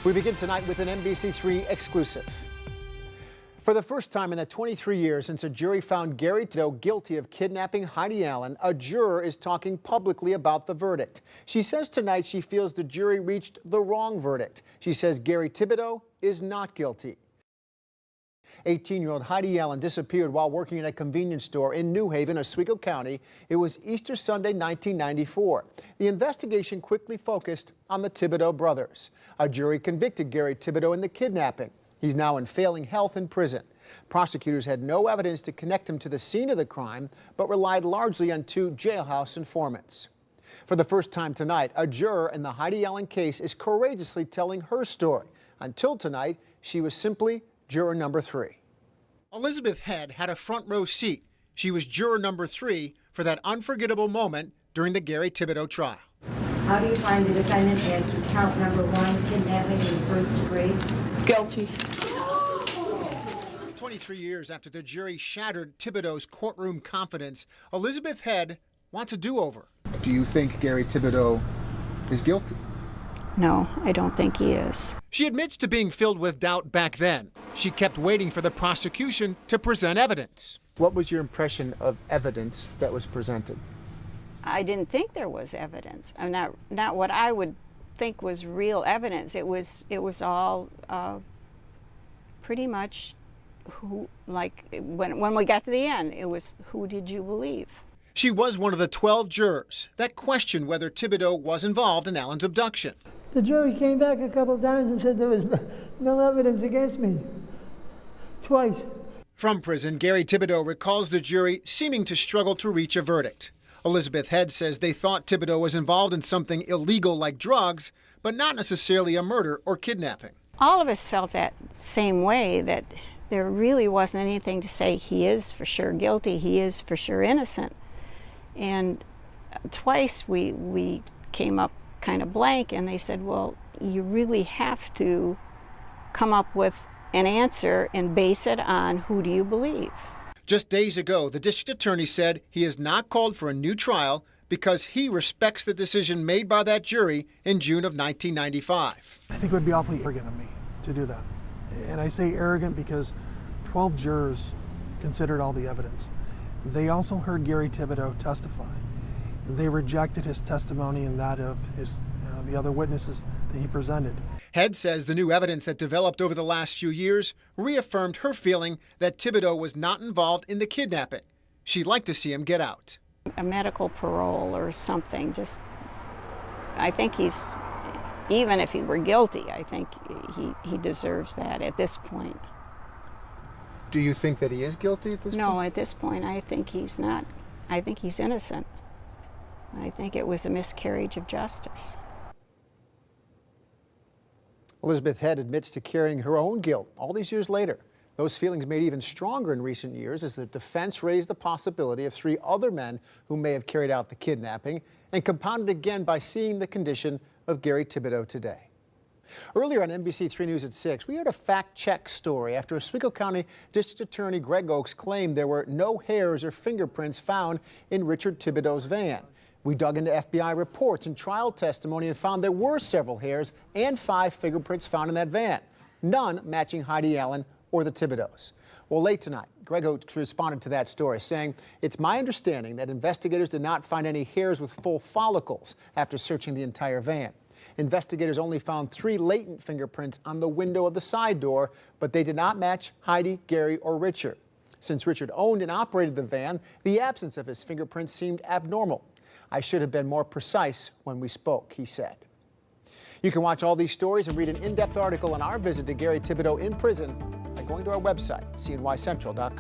We begin tonight with an NBC3 exclusive. For the first time in the 23 years since a jury found Gary Thibodeau guilty of kidnapping Heidi Allen, a juror is talking publicly about the verdict. She says tonight she feels the jury reached the wrong verdict. She says Gary Thibodeau is not guilty. 18-year-old Heidi Allen disappeared while working in a convenience store in New Haven, Oswego County. It was Easter Sunday, 1994. The investigation quickly focused on the Thibodeau brothers. A jury convicted Gary Thibodeau in the kidnapping. He's now in failing health in prison. Prosecutors had no evidence to connect him to the scene of the crime, but relied largely on two jailhouse informants. For the first time tonight, a juror in the Heidi Allen case is courageously telling her story. Until tonight, she was simply juror number 3. Elizabeth Head had a front row seat. She was juror number 3 for that unforgettable moment during the Gary Thibodeau trial. How do you find the defendant as to count number 1, kidnapping in the first degree? Guilty. 23 years after the jury shattered Thibodeau's courtroom confidence, Elizabeth Head wants a do-over. Do you think Gary Thibodeau is guilty? No, I don't think he is. She admits to being filled with doubt back then. She kept waiting for the prosecution to present evidence. What was your impression of evidence that was presented? I didn't think there was evidence. Not what I would think was real evidence. It was all pretty much when we got to the end, it was who did you believe? She was one of the 12 jurors that questioned whether Thibodeau was involved in Allen's abduction. The jury came back a couple of times and said there was no evidence against me. Twice. From prison, Gary Thibodeau recalls the jury seeming to struggle to reach a verdict. Elizabeth Head says they thought Thibodeau was involved in something illegal like drugs, but not necessarily a murder or kidnapping. All of us felt that same way, that there really wasn't anything to say he is for sure guilty, he is for sure innocent. And twice we came up kind of blank, and they said, well, you really have to come up with an answer and base it on who do you believe. Just days ago, the district attorney said he has not called for a new trial because he respects the decision made by that jury in June of 1995. I think it would be awfully arrogant of me to do that. And I say arrogant because 12 jurors considered all the evidence. They also heard Gary Thibodeau testify. They rejected his testimony and that of the other witnesses that he presented. Head says the new evidence that developed over the last few years reaffirmed her feeling that Thibodeau was not involved in the kidnapping. She'd like to see him get out. A medical parole or something. I think he's, even if he were guilty, I think he deserves that at this point. Do you think that he is guilty at this point? No, at this point, I think he's not. I think he's innocent. I think it was a miscarriage of justice. Elizabeth Head admits to carrying her own guilt all these years later. Those feelings made even stronger in recent years as the defense raised the possibility of 3 other men who may have carried out the kidnapping, and compounded again by seeing the condition of Gary Thibodeau today. Earlier on NBC3 News at 6, we heard a fact-check story after Oswego County District Attorney Greg Oakes claimed there were no hairs or fingerprints found in Richard Thibodeau's van. We dug into FBI reports and trial testimony and found there were several hairs and 5 fingerprints found in that van, none matching Heidi Allen or the Thibodeaus. Well, late tonight, Greg Oakes responded to that story, saying, "It's my understanding that investigators did not find any hairs with full follicles after searching the entire van. Investigators only found 3 latent fingerprints on the window of the side door, but they did not match Heidi, Gary, or Richard. Since Richard owned and operated the van, the absence of his fingerprints seemed abnormal. I should have been more precise when we spoke," he said. You can watch all these stories and read an in-depth article on our visit to Gary Thibodeau in prison by going to our website, cnycentral.com.